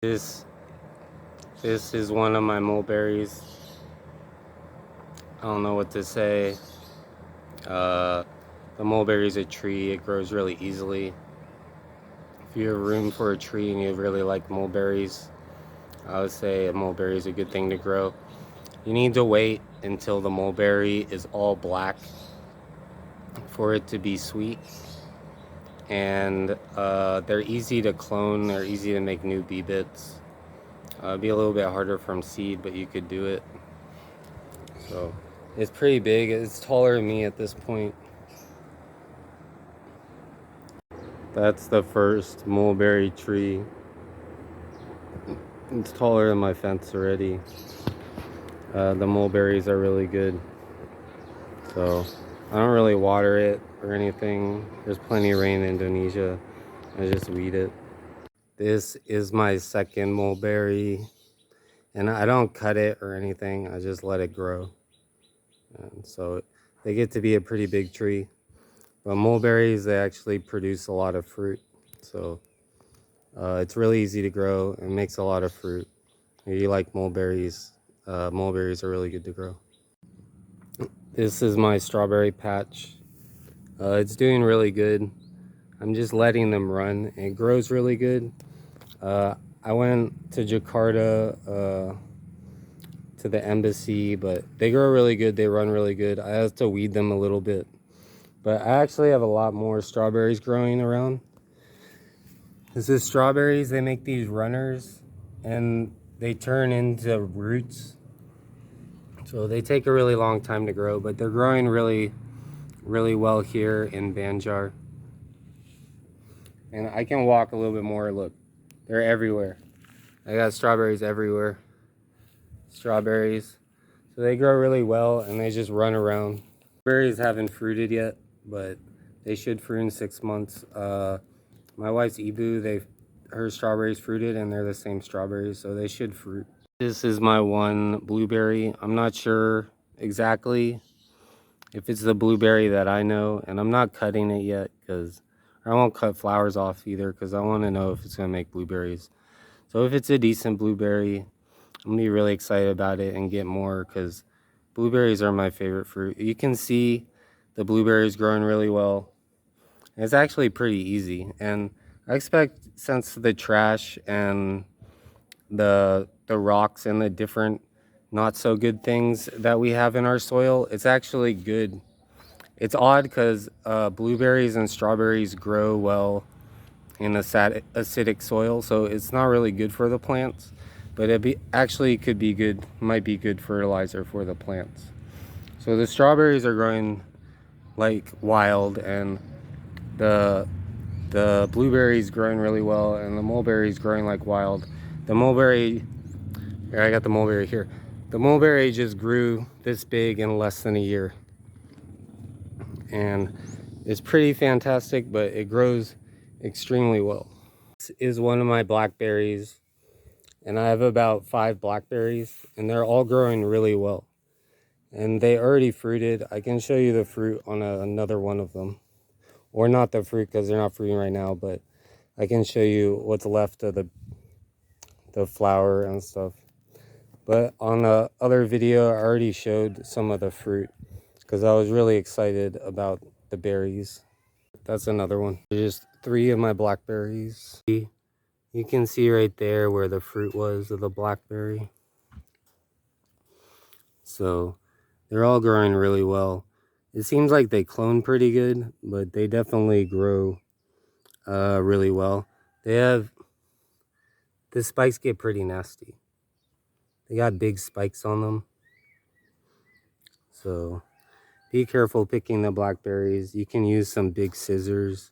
This this is one of my mulberries. I don't know what to say. The mulberry is a tree. It grows really easily. If you have room for a tree and you really like mulberries, I would say a mulberry is a good thing to grow. You need to wait until the mulberry is all black for it to be sweet. And they're easy to clone. They're easy to make new bee bits. It'd be a little bit harder from seed, but you could do it. So it's pretty big. It's taller than me at this point. That's the first mulberry tree. It's taller than my fence already. The mulberries are really good. So I don't really water it or anything. There's plenty of rain in Indonesia. I just weed it. This is my second mulberry. And I don't cut it or anything. I just let it grow. And so they get to be a pretty big tree. But mulberries, they actually produce a lot of fruit. So it's really easy to grow and makes a lot of fruit. If you like mulberries, mulberries are really good to grow. This is my strawberry patch. It's doing really good. I'm just letting them run. It grows really good. I went to Jakarta to the embassy, but they grow really good. They run really good. I have to weed them a little bit. But I actually have a lot more strawberries growing around. This is strawberries. They make these runners and they turn into roots. So they take a really long time to grow, but they're growing really well here in Banjar. And I can walk a little bit more. Look, they're everywhere. I got strawberries everywhere. Strawberries. So they grow really well and they just run around. Berries haven't fruited yet, but they should fruit in 6 months. My wife's Ibu, her strawberries fruited and they're the same strawberries, so they should fruit. This is my one blueberry. I'm not sure exactly if it's the blueberry that I know, and I'm not cutting it yet because I won't cut flowers off either because I want to know if it's going to make blueberries. So if it's a decent blueberry, I'm going to be really excited about it and get more because blueberries are my favorite fruit. You can see the blueberries growing really well. It's actually pretty easy, and I expect since the trash and the rocks and the different not so good things that we have in our soil, it's actually good. It's odd because blueberries and strawberries grow well in acidic soil, so it's not really good for the plants, but actually could be good, might be good fertilizer for the plants. So the strawberries are growing like wild, and the blueberries growing really well, and the mulberries growing like wild. The mulberry, here, I got the mulberry here. The mulberry just grew this big in less than a year. And it's pretty fantastic, but it grows extremely well. This is one of my blackberries, and I have about 5 blackberries, and they're all growing really well. And they already fruited. I can show you the fruit on another one of them. Or not the fruit because they're not fruiting right now, but I can show you what's left of the flower and stuff. But on the other video, I already showed some of the fruit because I was really excited about the berries. That's another one. Just 3 of my blackberries. You can see right there where the fruit was of the blackberry. So they're all growing really well. It seems like they clone pretty good, but they definitely grow really well. The spikes get pretty nasty. They got big spikes on them. So be careful picking the blackberries. You can use some big scissors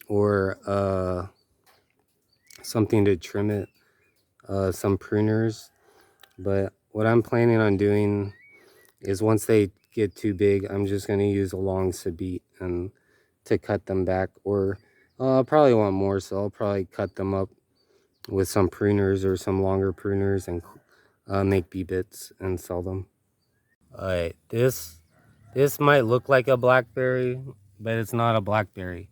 or something to trim it, some pruners. But what I'm planning on doing is once they get too big, I'm just going to use a long sabit and to cut them back, or I'll probably want more, so I'll probably cut them up with some pruners or some longer pruners and make bee bits and sell them. All right, this might look like a blackberry, but it's not a blackberry.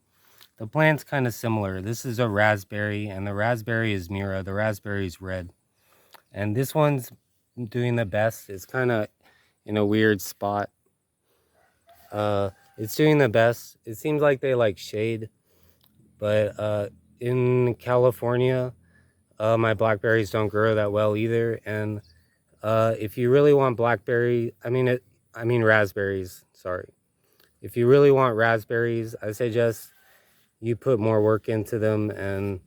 The plant's kind of similar. This is a raspberry, and the raspberry is Mira. The raspberry is red. And this one's doing the best. It's kind of in a weird spot. It's doing the best. It seems like they like shade. But in California, my blackberries don't grow that well either. And if you really want I mean raspberries, sorry. If you really want raspberries, I suggest you put more work into them and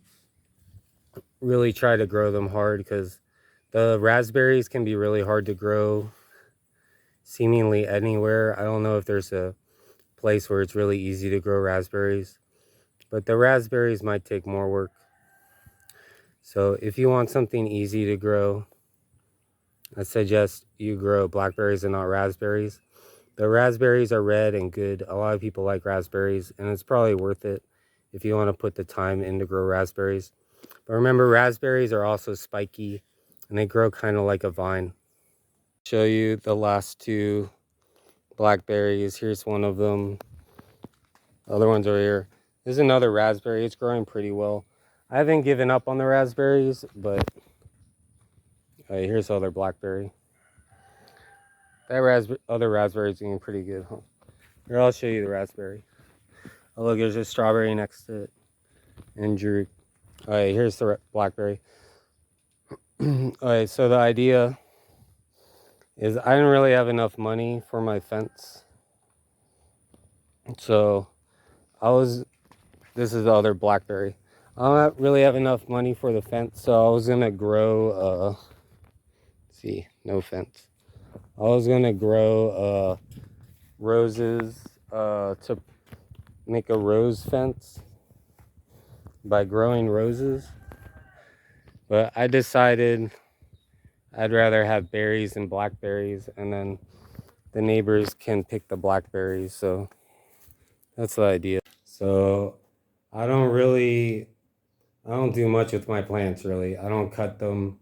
really try to grow them hard, because the raspberries can be really hard to grow seemingly anywhere. I don't know if there's a place where it's really easy to grow raspberries, but the raspberries might take more work. So if you want something easy to grow, I suggest you grow blackberries and not raspberries. The raspberries are red and good. A lot of people like raspberries, and it's probably worth it if you want to put the time in to grow raspberries. But remember, raspberries are also spiky, and they grow kind of like a vine. Show you the last two blackberries. Here's one of them. Other ones are here. There's another raspberry. It's growing pretty well. I haven't given up on the raspberries, but here's the other blackberry. That other raspberry is doing pretty good, huh? Here, I'll show you the raspberry. Oh, look, there's a strawberry next to it. And Drew. Alright, here's the blackberry. Alright, so the idea is I didn't really have enough money for my fence. So this is the other blackberry. I don't really have enough money for the fence, so I was gonna grow, see, no fence. I was gonna grow roses to make a rose fence by growing roses. But I decided I'd rather have berries and blackberries, and then the neighbors can pick the blackberries. So that's the idea. So I don't do much with my plants, really. I don't cut them.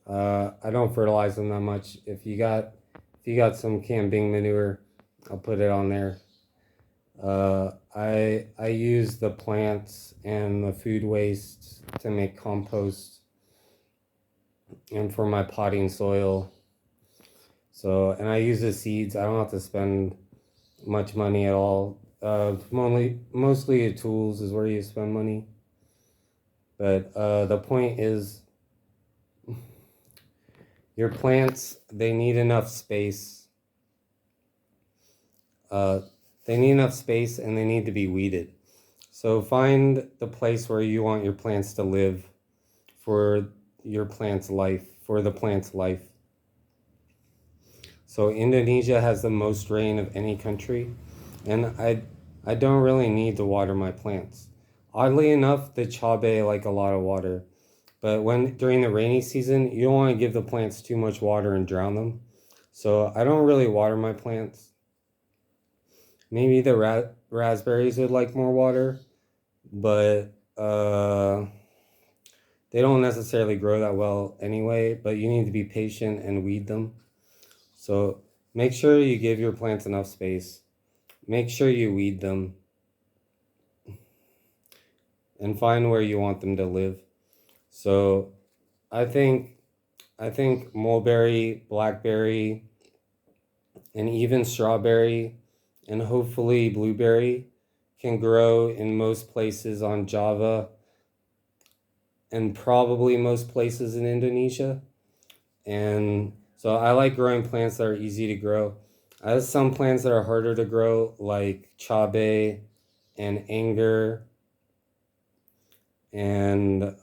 I don't fertilize them that much. If you got some kambing manure, I'll put it on there. I use the plants and the food waste to make compost and for my potting soil. So, and I use the seeds. I don't have to spend much money at all. Mostly tools is where you spend money. But the point is, your plants, they need enough space. They need enough space, and they need to be weeded. So find the place where you want your plants to live for your plant's life, for the plant's life. So Indonesia has the most rain of any country, and I don't really need to water my plants. Oddly enough, the chabe like a lot of water, but during the rainy season, you don't want to give the plants too much water and drown them. So I don't really water my plants. Maybe the raspberries would like more water, but they don't necessarily grow that well anyway, but you need to be patient and weed them. So make sure you give your plants enough space. Make sure you weed them. And find where you want them to live. So I think mulberry, blackberry, and even strawberry, and hopefully blueberry can grow in most places on Java and probably most places in Indonesia. And so I like growing plants that are easy to grow. I have some plants that are harder to grow, like chabe and anger and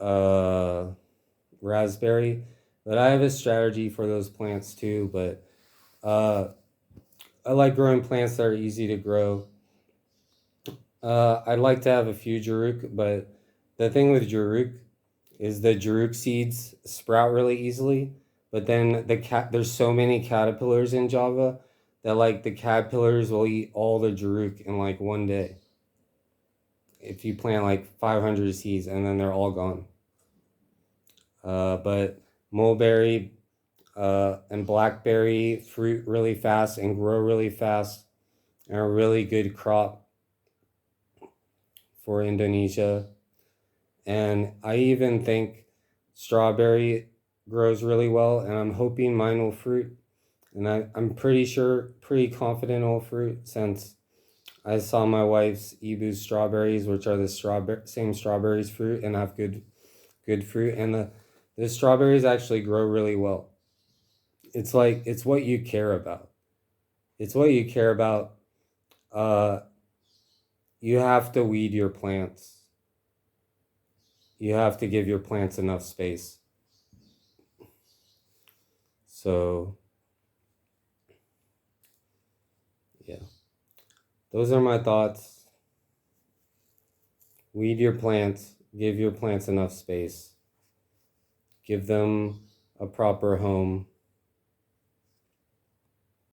raspberry. But I have a strategy for those plants too. But I like growing plants that are easy to grow. I'd like to have a few Jaruk, but the thing with Jaruk is the Jaruk seeds sprout really easily. But then there's so many caterpillars in Java that like the caterpillars will eat all the Jaruk in like one day. If you plant like 500 seeds, and then they're all gone. But mulberry and blackberry fruit really fast and grow really fast, and are a really good crop for Indonesia. And I even think strawberry grows really well, and I'm hoping mine will fruit. And I'm pretty confident it will fruit, since I saw my wife's Ibu strawberries, which are the same strawberries fruit and have good fruit. And the strawberries actually grow really well. It's like, it's what you care about. It's what you care about. You have to weed your plants. You have to give your plants enough space. So, yeah. Those are my thoughts. Weed your plants. Give your plants enough space. Give them a proper home.